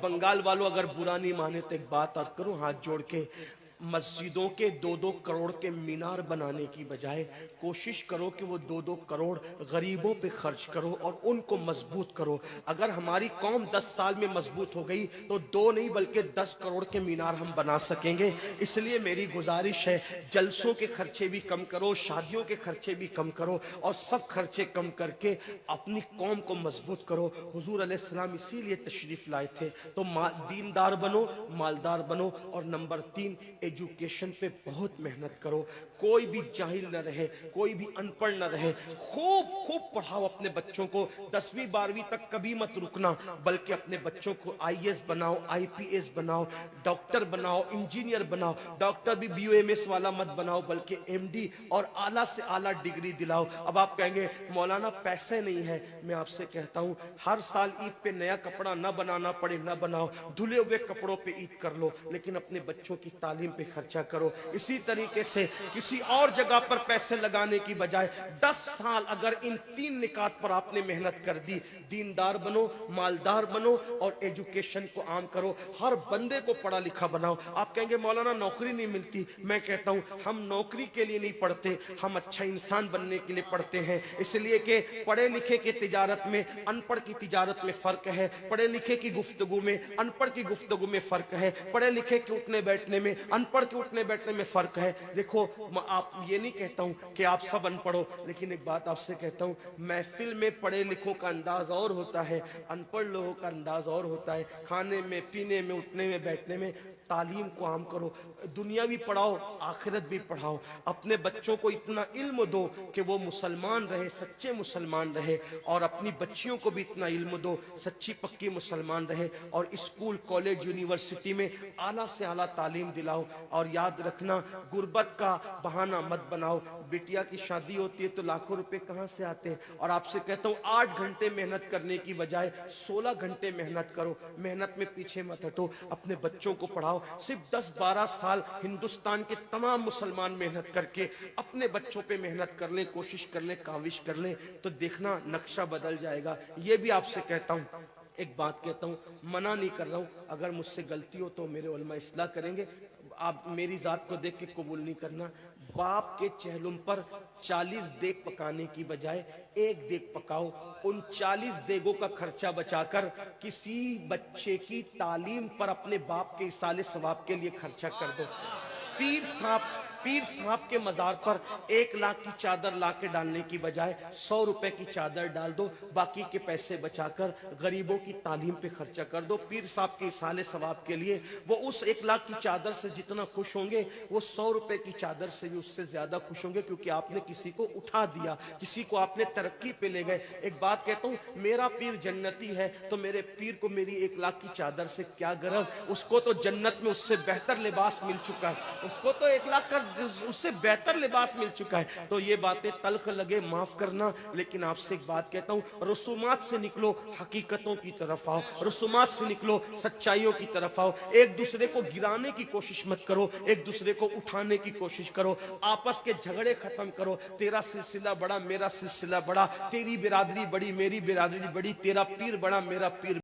बंगाल वालों अगर बुरा नहीं माने तो एक बात अर्ज करूं हाथ जोड़ के, मस्जिदों के 2-2 करोड़ के मीनार बनाने की बजाय कोशिश करो कि वो 2-2 करोड़ गरीबों पे खर्च करो और उनको मजबूत करो। अगर हमारी कौम 10 साल में मजबूत हो गई तो 2 नहीं बल्कि 10 करोड़ के मीनार हम बना सकेंगे। इसलिए मेरी गुजारिश है, जलसों के खर्चे भी कम करो, शादियों के खर्चे भी कम करो और सब खर्चे कम करके अपनी कौम को मजबूत करो। हुजूर अलैहिस्सलाम इसीलिए तशरीफ लाए थे। तो दीनदार बनो, मालदार बनो, और नंबर 3 एजुकेशन पे बहुत मेहनत करो। कोई भी जाहिल न रहे, कोई भी अनपढ़ न रहे, खूब खूब पढ़ाओ अपने बच्चों को। 10वीं 12वीं तक कभी मत रुकना, बल्कि अपने बच्चों को आईएएस बनाओ, आईपीएस बनाओ, डॉक्टर बनाओ, इंजीनियर बनाओ। डॉक्टर भी बीओएमएस वाला मत बनाओ, बल्कि एमडी और आला से आला डिग्री दिलाओ। अब आप कहेंगे मौलाना पैसे नहीं है, मैं आपसे कहता हूं हर साल ईद पे नया कपड़ा न बनाना पड़े न बनाओ, धुले हुए कपड़ों पे ईद कर लो, लेकिन अपने बच्चों की तालीम पे खर्चा करो। इसी तरीके से किसी और जगह पर पैसे लगाने की बजाय 10 साल अगर इन 3 निकात पर आपने मेहनत कर दी, दीनदार बनो, मालदार बनो और एजुकेशन को आम करो, हर बंदे को पढ़ा लिखा बनाओ। आप कहेंगे मौलाना नौकरी नहीं मिलती, मैं कहता हूं हम नौकरी के लिए नहीं पढ़ते, हम अच्छा इंसान बनने के लिए पढ़ते हैं। इसलिए कि पढ़े लिखे की तिजारत में अनपढ़ की तिजारत में फर्क है, पढ़े लिखे की गुफ्तगू में अनपढ़ की गुफ्तगू में फर्क है, पढ़े लिखे के उठने बैठने में अनपढ़ के उठने बैठने में फर्क है। देखो आप, ये नहीं कहता हूं कि आप सब अनपढ़ हो, लेकिन एक बात आपसे कहता हूं, महफिल में पढ़े लिखों का अंदाज और होता है, अनपढ़ लोगों का अंदाज और होता है। खाने में, पीने में, उठने में, बैठने में तालीम को आम करो, दुनिया भी पढ़ाओ, आखिरत भी पढ़ाओ। अपने बच्चों को इतना इल्म दो कि वो मुसलमान रहे, सच्चे मुसलमान रहे, और अपनी बच्चियों को भी इतना इल्म दो, सच्ची पक्की मुसलमान रहे। और स्कूल, कॉलेज, यूनिवर्सिटी में आला से आला तालीम दिलाओ। और याद रखना, गुर्बत का बहाना मत बनाओ। बिटिया की शादी होती है तो लाखों रुपए कहां से आते हैं, और आपसे कहता हूं 8 घंटे मेहनत करने की बजाय 16 घंटे मेहनत करो। मेहनत में पीछे मत हटो, अपने बच्चों को पढ़ाओ। सिर्फ 10-12 साल हिंदुस्तान के तमाम मुसलमान मेहनत करके अपने बच्चों पे मेहनत कर लें, कोशिश कर लें, काविश कर लें, तो देखना नक्शा बदल जाएगा। ये भी आपसे कहता हूं, एक बात कहता हूं, मना नहीं कर रहा हूं, अगर मुझसे गलती हो तो मेरे उलमा इस्लाह करेंगे, आप मेरी जात को देख के कबूल नहीं करना। बाप के चेहलुम पर 40 देग पकाने की बजाय 1 देग पकाओ। उन 40 देगों का खर्चा बचाकर किसी बच्चे की तालीम पर अपने बाप के इसाले सवाब के लिए खर्चा कर दो। पीर साहब के मजार पर 1 लाख की चादर ला के डालने की बजाय 100 रुपए की चादर डाल दो, बाकी के पैसे बचाकर गरीबों की तालीम पे खर्चा कर दो। पीर साहब के इसाले सवाब के लिए वो उस 1 लाख की चादर से जितना खुश होंगे, वो 100 रुपए की चादर से भी उससे ज्यादा खुश होंगे, क्योंकि आपने किसी को उठा दिया, किसी को आपने तरक्की पे ले गए। एक बात कहता हूं, मेरा पीर जन्नती है तो मेरे पीर को मेरी 1 लाख की चादर से क्या गरज, उसको तो जन्नत में उससे बेहतर लिबास मिल चुका है, उसको तो 1 लाख का उससे बेहतर लिबास मिल चुका है। तो ये बातें तल्ख लगे माफ करना, लेकिन आपसे एक बात कहता हूं, रसूमात से निकलो, हकीकतों की तरफ आओ, रसूमात से निकलो, सच्चाइयों की तरफ आओ। एक दूसरे को गिराने की कोशिश मत करो, एक दूसरे को उठाने की कोशिश करो। आपस के झगड़े खत्म करो। तेरा सिलसिला बड़ा, मेरा सिलसिला बड़ा, तेरी बिरादरी बड़ी, मेरी बिरादरी बड़ी, तेरा पीर बड़ा, मेरा पीर